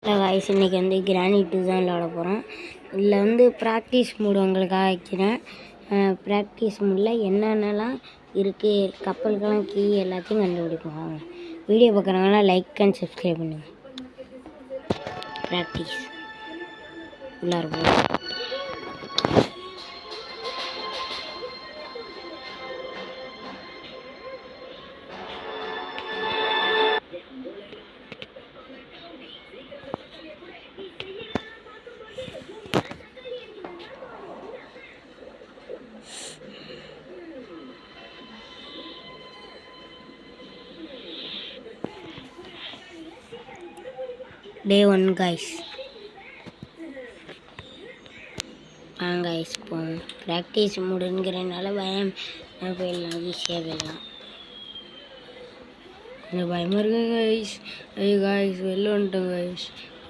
Hello guys, இன்றைக்கி வந்து granite தான் விளாட போகிறோம். இதில் வந்து ப்ராக்டிஸ் மூடு உங்களுக்காக வைக்கிறேன். ப்ராக்டிஸ் மூடில் என்னென்னலாம் இருக்குது, கப்பலுக்கெல்லாம் கீ எல்லாத்தையும் கண்டுபிடிப்போம். வாங்க, வீடியோ பார்க்குறவங்களாம் லைக் அண்ட் சப்ஸ்கிரைப் பண்ணுங்கள். ப்ராக்டிஸ் உள்ளார போகிறோம். Day 1 guys. guys, போவோம். ப்ராக்டிஸ் மூடுங்கிறனால பயம் போயிடலாம், ஈஸியாக போயிடலாம். கொஞ்சம் பயமாக இருக்குங்க கைஸ். காய்ஸ் வெளில வந்துட்டோம் கைஸ்.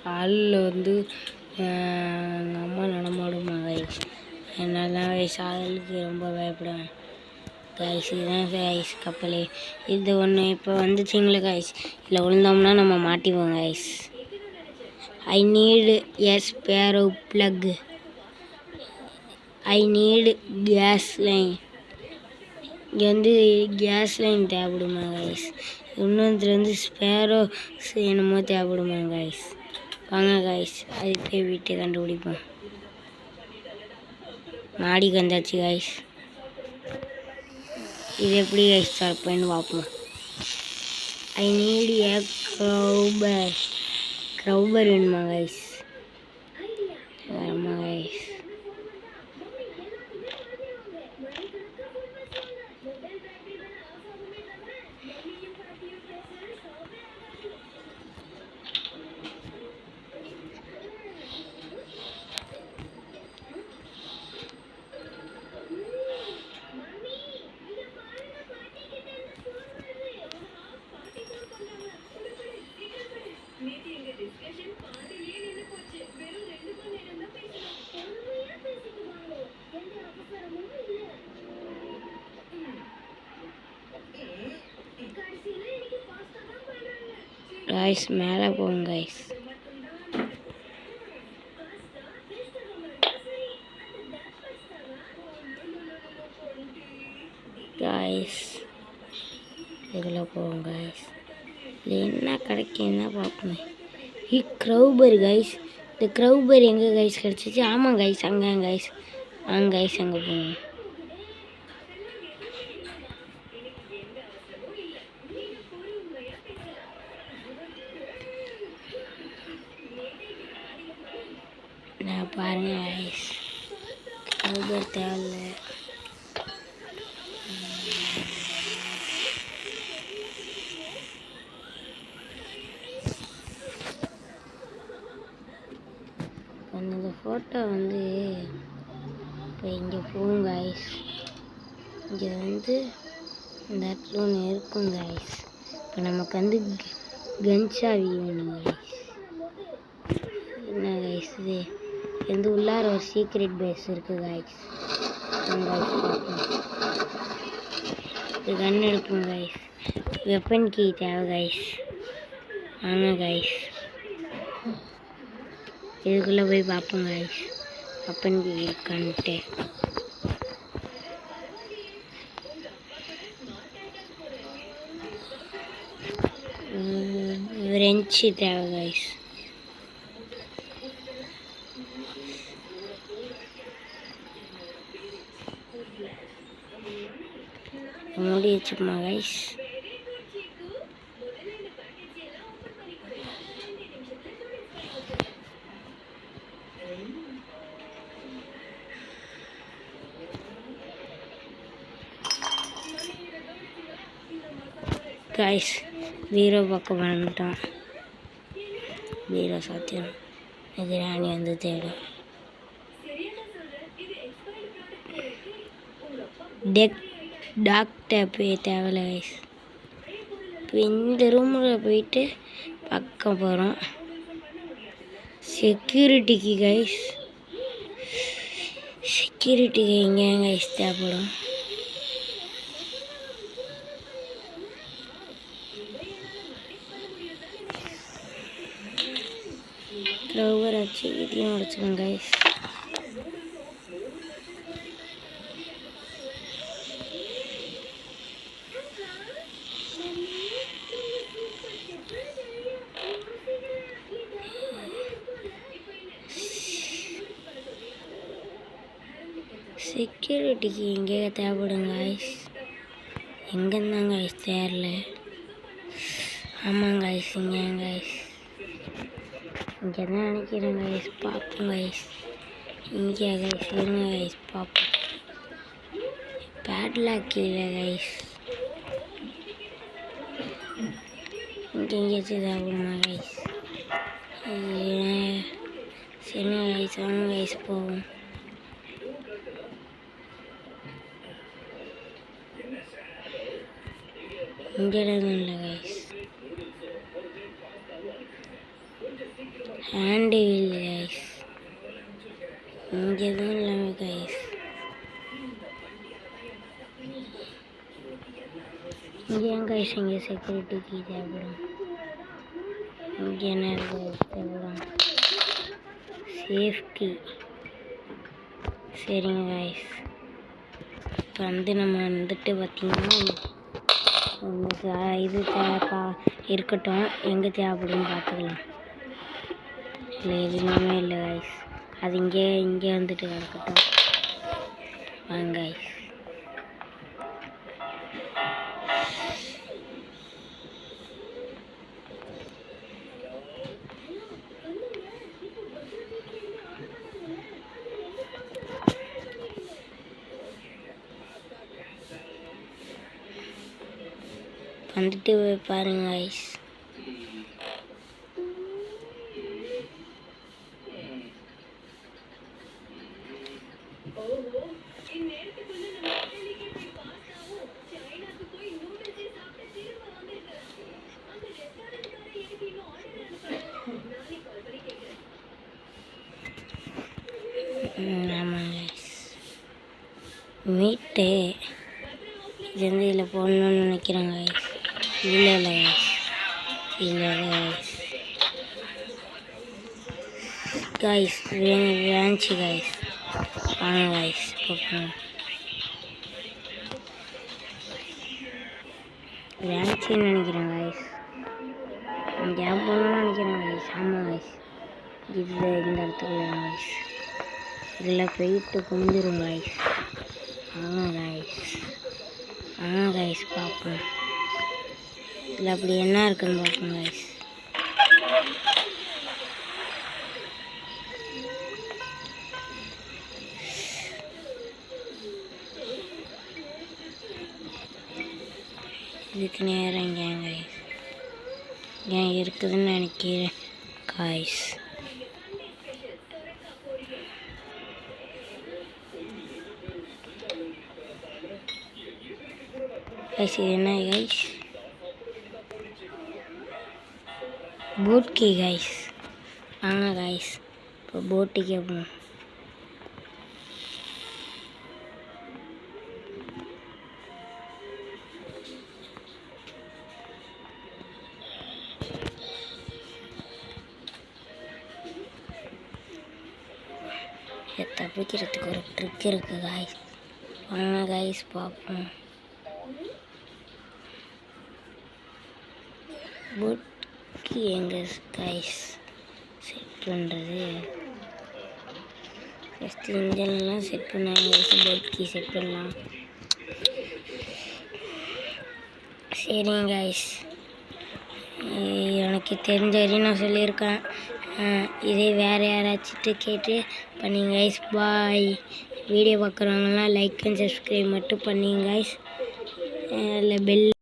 காலில் வந்து எங்கள் அம்மா நடமாடுமா கைஸ். அதனால தான் கைஸ் ஆளுக்கு ரொம்ப பயப்படுவேன் கைஸ். இதுதான் கைஸ் கப்பலே. இது ஒன்று இப்போ வந்துச்சிங்களே கைஸ், இதில் விழுந்தோம்னா நம்ம மாட்டிவோம் guys. I need a spare plug. I need gas line. இங்கே வந்து கேஸ் லைன் தேவைப்படுமா கைஸ். இன்னொருத்தர் வந்து ஸ்பேரோ என்னமோ தேவைப்படுமா கைஸ். வாங்க கைஸ், அது போய் வீட்டை கண்டுபிடிப்போம். மாடிக்கு வந்தாச்சு கைஸ். இது எப்படி கைஸ் திறப்பேன்னு பார்ப்போம். ஐ நீட் ஏ க்ரௌபர் வேணுமா கைஸ். ஆமாம் கைஸ். கைஸ் மேலே போகும் கைஸ். கைஸ் இதில் போகும் கைஸ். இது என்ன கிடைக்கும் என்ன பார்க்கணும். க்ரௌபர் கைஸ். இந்த க்ரௌபர் எங்கே கைஸ் கிடச்சிச்சு? ஆமாம் கைஸ், அங்கே கைஸ். வாங்க கைஸ், அங்கே போகும். நான் பாருங்க கைஸ், க்ரௌபர் தேவையில்ல. அந்த ஃபோட்டோ வந்து இப்போ இங்கே போகும் கைஸ். இங்கே வந்து இந்த இடத்துல ஒன்று இருக்கும் கைஸ். இப்போ நமக்கு வந்து கன்சாவி வேணும் கைஸ். என்ன கைஸ் இது? வந்து உள்ளார ஒரு சீக்ரெட் பேஸ் இருக்குது கைஸ். இது கன் எடுப்போம் கைஸ். வெப்பன் கீ தேவை கைஸ். வாங்க கைஸ், இதுக்குள்ளே போய் பார்ப்போம் கைஸ் வெப்பன் கீ இருக்கான்ட்டு. ரெஞ்சு தேவை கைஸ். மூடி வச்சுப்போமா கைஸ். கைஸ் பீரோ பக்கம் வந்துட்டோம். பீரோ சாத்தியம். இது ராணி வந்து தேடும். டாக்டர் போய் தேவையில்ல கைஸ். இப்போ இந்த ரூமில் போயிட்டு பக்கம் போகிறோம். செக்யூரிட்டிக்கு கைஸ். செக்யூரிட்டிக்கு எங்கே கைஸ் தேவைப்படும்? க்ரோவர் ஆச்சு, இதையும் உடச்சிக்கோங்க கைஸ். செக்யூரிட்டிக்கு எங்கே தேவைப்படுங்க கைஸ். எங்கேருந்தாங்க கைஸ் தேரல. ஆமாங்க கைஸ், இங்கே கைஸ், இங்கே தான் நினைக்கிறேன் கைஸ். பார்ப்போம் கைஸ், இங்கே கைஸ் இருங்க கைஸ் பார்ப்போம். பேட்லாக் கீழே கைஸ், இங்கே எங்கேயாச்சும் தேவைப்படுமா கைஸ்? சரிங்க கைஸ், வாங்க கைஸ் போவோம். இங்கே எதுவும் இல்லை கைஸ். ஹேண்டு வீல் கைஸ், இங்கே எதுவும் இல்லாமல் கைஸ். இங்கே கைஸ், இங்கே செக்யூரிட்டிக்கு தேவைப்படும். இங்கே என்ன தேவைப்படும்? சேஃப்டி. சரிங்க கைஸ், இப்போ நம்ம வந்துட்டு பார்த்திங்கன்னா இது இருக்கட்டும். எங்கே தேவைப்படுன்னு பார்த்துக்கலாம். இல்லை எதுவுமே இல்லை கைஸ், அது இங்கே வந்துட்டு கிடக்கட்டும். வாங்க கைஸ். வந்துட்டு பாருங்க கைஸ். ஆமாம் கைஸ், மீட்டு இது வந்து இதில் போடணும்னு நினைக்கிறேங்க கைஸ். இல்லை கைஸ், இல்லை கைஸ். கைஸ் வேன்ச்சு கைஸ், வாங்க கைஸ் பார்ப்போம். வேன்ச்சுன்னு நினைக்கிறேன் கைஸ், இங்கே போகணும்னு நினைக்கிறேன் கைஸ். ஆமாம் கைஸ், இந்த இடத்துக்கு கைஸ், இதில் போயிட்டு குந்திரும் கைஸ். வாங்க கைஸ் பார்ப்போம். இதில் அப்படி என்ன இருக்குன்னு பார்ப்போம் கைஸ். இதுக்கு நேரம் இங்கே கைஸ், ஏன் இருக்குதுன்னு நினைக்கிறேன் கைஸ். கைஸ் இது என்ன கைஸ்? Boat key guys. வாங்க கைஸ் இப்போ போட்டுக்கே போவோம். தப்பிக்கிறதுக்கு ஒரு ட்ரிக் இருக்குது கைஸ். வாங்க கைஸ் பார்ப்போம். போட்கி எங்கே கைஸ் செட் பண்ணுறது? ஃபஸ்ட்டு இன்ஜின்லாம் செட் பண்ணாங்க, போட்கி செட் பண்ணலாம். சரிங்க கைஸ், எனக்கு தெரிஞ்ச வரையும் நான் சொல்லியிருக்கேன். இதே வேறு யாராச்சுட்டு கேட்டு பண்ணிங்க கைஸ். பாய். வீடியோ பார்க்குறவங்கலாம் லைக் அண்ட் சப்ஸ்கிரைப் மட்டும் பண்ணிங்க கைஸ். இல்லை பெல்